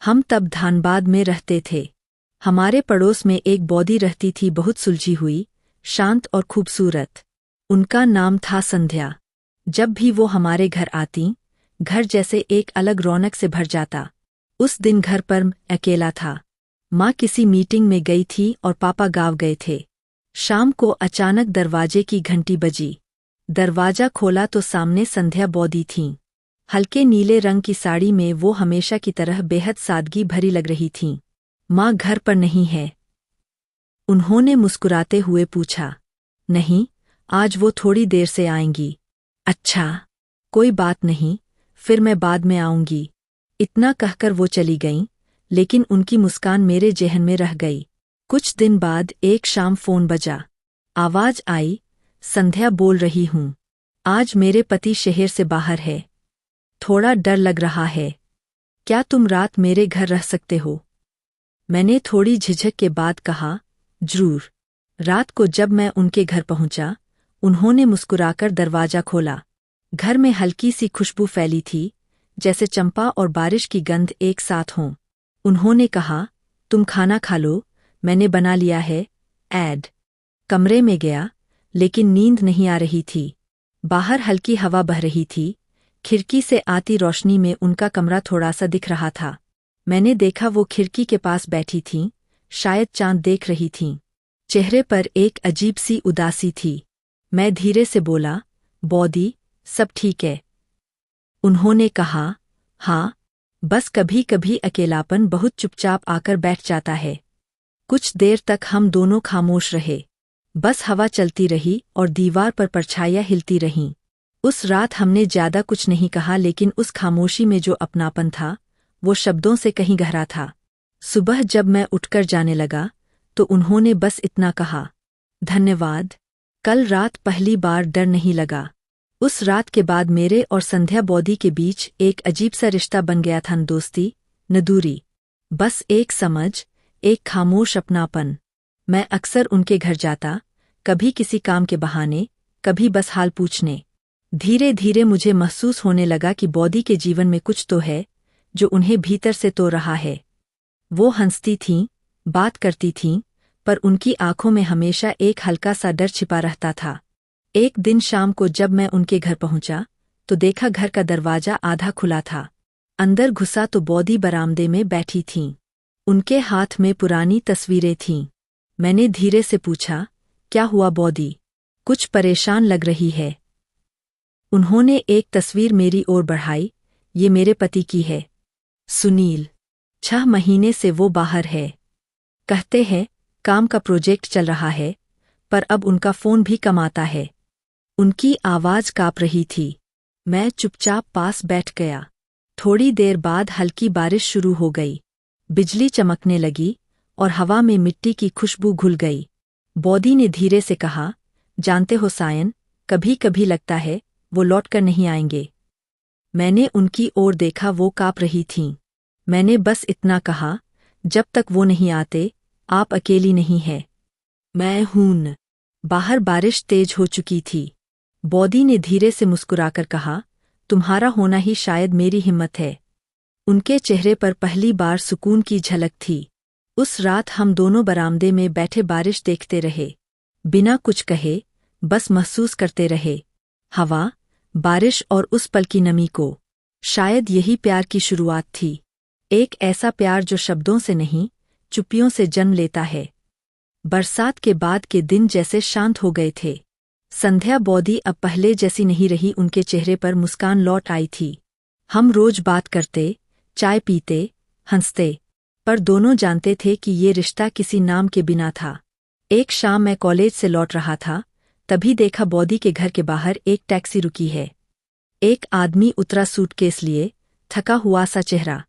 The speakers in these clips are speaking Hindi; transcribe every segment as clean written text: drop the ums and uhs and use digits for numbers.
हम तब धानबाद में रहते थे। हमारे पड़ोस में एक बॉदी रहती थी, बहुत सुलझी हुई, शांत और खूबसूरत। उनका नाम था संध्या। जब भी वो हमारे घर आती, घर जैसे एक अलग रौनक से भर जाता। उस दिन घर पर मैं अकेला था। माँ किसी मीटिंग में गई थी और पापा गाँव गए थे। शाम को अचानक दरवाजे की घंटी बजी। दरवाजा खोला तो सामने संध्या बॉदी थीं। हल्के नीले रंग की साड़ी में वो हमेशा की तरह बेहद सादगी भरी लग रही थीं। माँ घर पर नहीं है? उन्होंने मुस्कुराते हुए पूछा। नहीं, आज वो थोड़ी देर से आएंगी। अच्छा, कोई बात नहीं, फिर मैं बाद में आऊंगी। इतना कहकर वो चली गईं, लेकिन उनकी मुस्कान मेरे जेहन में रह गई। कुछ दिन बाद एक शाम फोन बजा। आवाज आई, संध्या बोल रही हूँ। आज मेरे पति शहर से बाहर है। थोड़ा डर लग रहा है। क्या तुम रात मेरे घर रह सकते हो? मैंने थोड़ी झिझक के बाद कहा, जरूर। रात को जब मैं उनके घर पहुंचा, उन्होंने मुस्कुराकर दरवाजा खोला। घर में हल्की सी खुशबू फैली थी, जैसे चंपा और बारिश की गंध एक साथ हों। उन्होंने कहा, तुम खाना खा लो, मैंने बना लिया है। कमरे में गया, लेकिन नींद नहीं आ रही थी। बाहर हल्की हवा बह रही थी। खिड़की से आती रोशनी में उनका कमरा थोड़ा सा दिख रहा था। मैंने देखा वो खिड़की के पास बैठी थीं, शायद चांद देख रही थीं। चेहरे पर एक अजीब सी उदासी थी। मैं धीरे से बोला, बॉदी, सब ठीक है? उन्होंने कहा, हाँ, बस कभी कभी अकेलापन बहुत चुपचाप आकर बैठ जाता है। कुछ देर तक हम दोनों खामोश रहे। बस हवा चलती रही और दीवार पर परछाइयाँ हिलती रहीं। उस रात हमने ज्यादा कुछ नहीं कहा, लेकिन उस खामोशी में जो अपनापन था, वो शब्दों से कहीं गहरा था। सुबह जब मैं उठकर जाने लगा, तो उन्होंने बस इतना कहा, धन्यवाद। कल रात पहली बार डर नहीं लगा। उस रात के बाद मेरे और संध्या बॉदी के बीच एक अजीब सा रिश्ता बन गया था, न दोस्ती न दूरी, बस एक समझ, एक खामोश अपनापन। मैं अक्सर उनके घर जाता, कभी किसी काम के बहाने, कभी बस हाल पूछने। धीरे धीरे मुझे महसूस होने लगा कि बॉदी के जीवन में कुछ तो है, जो उन्हें भीतर से तो रहा है। वो हंसती थीं, बात करती थीं, पर उनकी आंखों में हमेशा एक हल्का सा डर छिपा रहता था। एक दिन शाम को जब मैं उनके घर पहुंचा, तो देखा घर का दरवाजा आधा खुला था। अंदर घुसा तो बॉदी बरामदे में बैठी थीं। उनके हाथ में पुरानी तस्वीरें थीं। मैंने धीरे से पूछा, क्या हुआ बॉदी? कुछ परेशान लग रही है। उन्होंने एक तस्वीर मेरी ओर बढ़ाई। ये मेरे पति की है, सुनील। 6 महीने से वो बाहर है। कहते हैं काम का प्रोजेक्ट चल रहा है, पर अब उनका फोन भी कम आता है। उनकी आवाज कांप रही थी। मैं चुपचाप पास बैठ गया। थोड़ी देर बाद हल्की बारिश शुरू हो गई। बिजली चमकने लगी और हवा में मिट्टी की खुशबू घुल गई। बॉदी ने धीरे से कहा, जानते हो सायन, कभी कभी लगता है वो लौटकर नहीं आएंगे। मैंने उनकी ओर देखा, वो कांप रही थीं। मैंने बस इतना कहा, जब तक वो नहीं आते, आप अकेली नहीं हैं। मैं हूं। बाहर बारिश तेज हो चुकी थी। बॉदी ने धीरे से मुस्कुराकर कहा, तुम्हारा होना ही शायद मेरी हिम्मत है। उनके चेहरे पर पहली बार सुकून की झलक थी। उस रात हम दोनों बरामदे में बैठे बारिश देखते रहे, बिना कुछ कहे, बस महसूस करते रहे। हवा, बारिश और उस पल की नमी को। शायद यही प्यार की शुरुआत थी। एक ऐसा प्यार जो शब्दों से नहीं, चुप्पियों से जन्म लेता है। बरसात के बाद के दिन जैसे शांत हो गए थे। संध्या बॉदी अब पहले जैसी नहीं रही, उनके चेहरे पर मुस्कान लौट आई थी। हम रोज बात करते, चाय पीते, हंसते, पर दोनों जानते थे कि ये रिश्ता किसी नाम के बिना था। एक शाम मैं कॉलेज से लौट रहा था, तभी देखा बॉदी के घर के बाहर एक टैक्सी रुकी है। एक आदमी उतरा, सूटकेस लिए, थका हुआ सा चेहरा।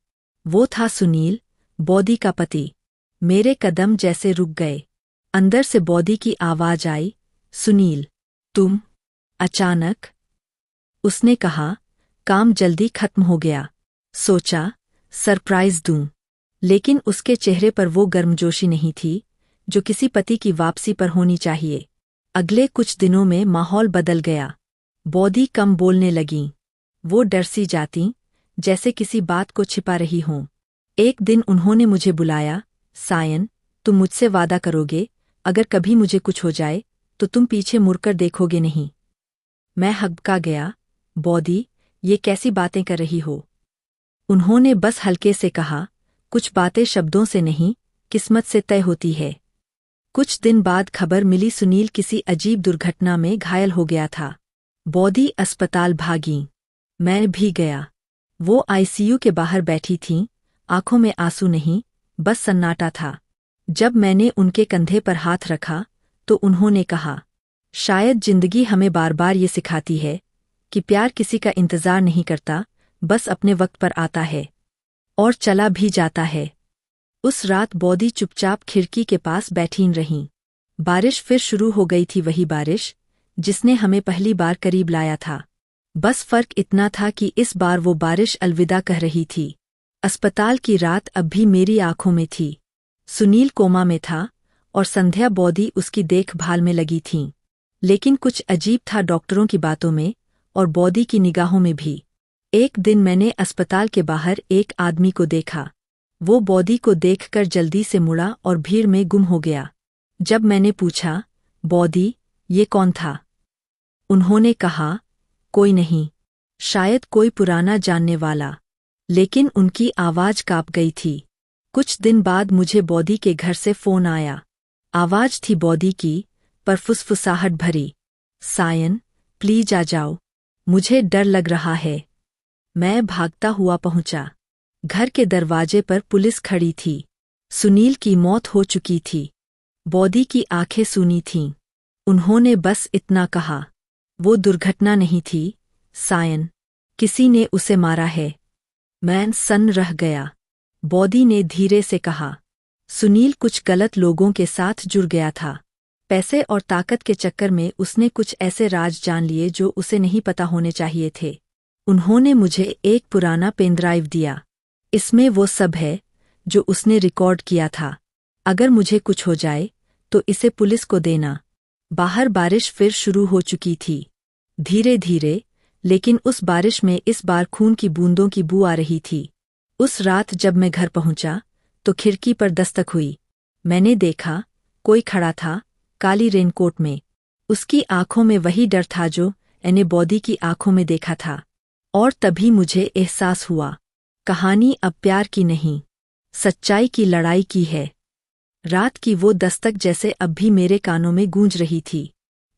वो था सुनील, बॉदी का पति। मेरे कदम जैसे रुक गए। अंदर से बॉदी की आवाज आई, सुनील, तुम? अचानक उसने कहा, काम जल्दी खत्म हो गया। सोचा सरप्राइज दूं, लेकिन उसके चेहरे पर वो गर्मजोशी नहीं थी, जो किसी पति की वापसी पर होनी चाहिए। अगले कुछ दिनों में माहौल बदल गया। बॉदी कम बोलने लगीं। वो डर सी जातीं, जैसे किसी बात को छिपा रही हों। एक दिन उन्होंने मुझे बुलाया, सायन, तुम मुझसे वादा करोगे, अगर कभी मुझे कुछ हो जाए तो तुम पीछे मुड़कर देखोगे नहीं। मैं हकबका गया, बॉदी, ये कैसी बातें कर रही हो? उन्होंने बस हल्के से कहा, कुछ बातें शब्दों से नहीं, किस्मत से तय होती है। कुछ दिन बाद खबर मिली सुनील किसी अजीब दुर्घटना में घायल हो गया था। बॉदी अस्पताल भागीं। मैं भी गया। वो आईसीयू के बाहर बैठी थीं, आंखों में आंसू नहीं, बस सन्नाटा था। जब मैंने उनके कंधे पर हाथ रखा तो उन्होंने कहा, शायद जिंदगी हमें बार बार ये सिखाती है कि प्यार किसी का इंतजार नहीं करता, बस अपने वक्त पर आता है और चला भी जाता है। उस रात बॉदी चुपचाप खिड़की के पास बैठीं रहीं। बारिश फिर शुरू हो गई थी, वही बारिश जिसने हमें पहली बार करीब लाया था। बस फर्क इतना था कि इस बार वो बारिश अलविदा कह रही थी। अस्पताल की रात अब भी मेरी आंखों में थी। सुनील कोमा में था और संध्या बॉदी उसकी देखभाल में लगी थीं। लेकिन कुछ अजीब था डॉक्टरों की बातों में और बॉदी की निगाहों में भी। एक दिन मैंने अस्पताल के बाहर एक आदमी को देखा। वो बॉदी को देखकर जल्दी से मुड़ा और भीड़ में गुम हो गया। जब मैंने पूछा, बॉदी, ये कौन था? उन्होंने कहा, कोई नहीं, शायद कोई पुराना जानने वाला। लेकिन उनकी आवाज कांप गई थी। कुछ दिन बाद मुझे बॉदी के घर से फोन आया। आवाज थी बॉदी की, पर फुसफुसाहट भरी। सायन, प्लीज आ जाओ, मुझे डर लग रहा है। मैं भागता हुआ पहुंचा। घर के दरवाजे पर पुलिस खड़ी थी। सुनील की मौत हो चुकी थी। बॉदी की आंखें सूनी थीं। उन्होंने बस इतना कहा, वो दुर्घटना नहीं थी, सायन, किसी ने उसे मारा है। मैं सन्न रह गया। बॉदी ने धीरे से कहा, सुनील कुछ गलत लोगों के साथ जुड़ गया था। पैसे और ताकत के चक्कर में उसने कुछ ऐसे राज जान लिए जो उसे नहीं पता होने चाहिए थे। उन्होंने मुझे एक पुराना पेनड्राइव दिया। इसमें वो सब है जो उसने रिकॉर्ड किया था। अगर मुझे कुछ हो जाए तो इसे पुलिस को देना। बाहर बारिश फिर शुरू हो चुकी थी। धीरे धीरे, लेकिन उस बारिश में इस बार खून की बूंदों की बू आ रही थी। उस रात जब मैं घर पहुंचा तो खिड़की पर दस्तक हुई। मैंने देखा, कोई खड़ा था, काली रेनकोट में। उसकी आंखों में वही डर था जो मैंने बॉदी की आंखों में देखा था। और तभी मुझे एहसास हुआ, कहानी अब प्यार की नहीं, सच्चाई की लड़ाई की है। रात की वो दस्तक जैसे अब भी मेरे कानों में गूंज रही थी।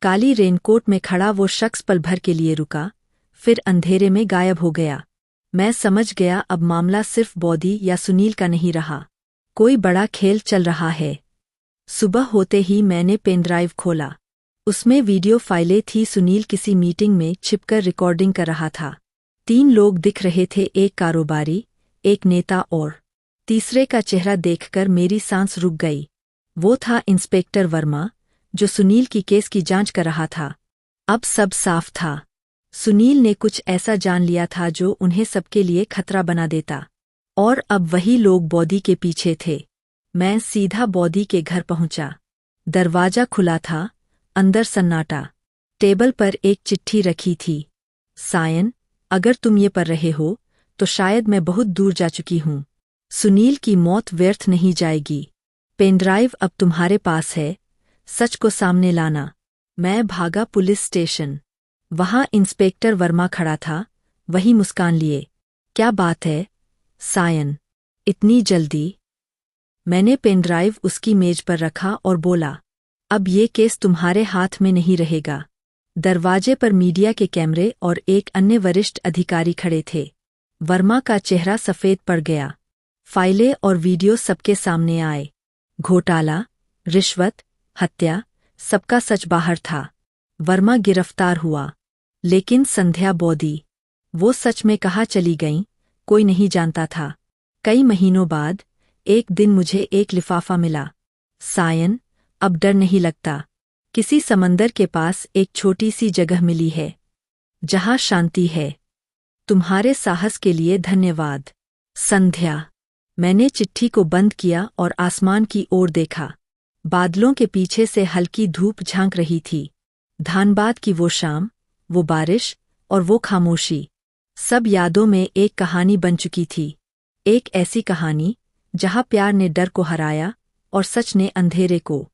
काली रेनकोट में खड़ा वो शख्स पल भर के लिए रुका, फिर अंधेरे में गायब हो गया। मैं समझ गया अब मामला सिर्फ बॉदी या सुनील का नहीं रहा, कोई बड़ा खेल चल रहा है। सुबह होते ही मैंने पेनड्राइव खोला। उसमें वीडियो फाइलें थी। सुनील किसी मीटिंग में छिपकर रिकॉर्डिंग कर रहा था। 3 लोग दिख रहे थे, एक कारोबारी, एक नेता और तीसरे का चेहरा देखकर मेरी सांस रुक गई। वो था इंस्पेक्टर वर्मा, जो सुनील की केस की जांच कर रहा था। अब सब साफ था। सुनील ने कुछ ऐसा जान लिया था जो उन्हें सबके लिए खतरा बना देता। और अब वही लोग बॉदी के पीछे थे। मैं सीधा बॉदी के घर पहुंचा। दरवाजा खुला था, अंदर सन्नाटा। टेबल पर एक चिट्ठी रखी थी, सायन, अगर तुम ये पढ़ रहे हो तो शायद मैं बहुत दूर जा चुकी हूँ। सुनील की मौत व्यर्थ नहीं जाएगी। पेनड्राइव अब तुम्हारे पास है, सच को सामने लाना। मैं भागा पुलिस स्टेशन। वहां इंस्पेक्टर वर्मा खड़ा था, वही मुस्कान लिए। क्या बात है, सायन, इतनी जल्दी? मैंने पेनड्राइव उसकी मेज पर रखा और बोला, अब ये केस तुम्हारे हाथ में नहीं रहेगा। दरवाजे पर मीडिया के कैमरे और एक अन्य वरिष्ठ अधिकारी खड़े थे। वर्मा का चेहरा सफेद पड़ गया। फाइलें और वीडियो सबके सामने आए। घोटाला, रिश्वत, हत्या, सबका सच बाहर था। वर्मा गिरफ्तार हुआ, लेकिन संध्या बॉदी, वो सच में कहाँ चली गईं, कोई नहीं जानता था। कई महीनों बाद एक दिन मुझे एक लिफाफा मिला। सायन, अब डर नहीं लगता। किसी समंदर के पास एक छोटी सी जगह मिली है, जहां शांति है। तुम्हारे साहस के लिए धन्यवाद, संध्या। मैंने चिट्ठी को बंद किया और आसमान की ओर देखा। बादलों के पीछे से हल्की धूप झांक रही थी। धानबाद की वो शाम, वो बारिश और वो खामोशी, सब यादों में एक कहानी बन चुकी थी। एक ऐसी कहानी जहाँ प्यार ने डर को हराया और सच ने अंधेरे को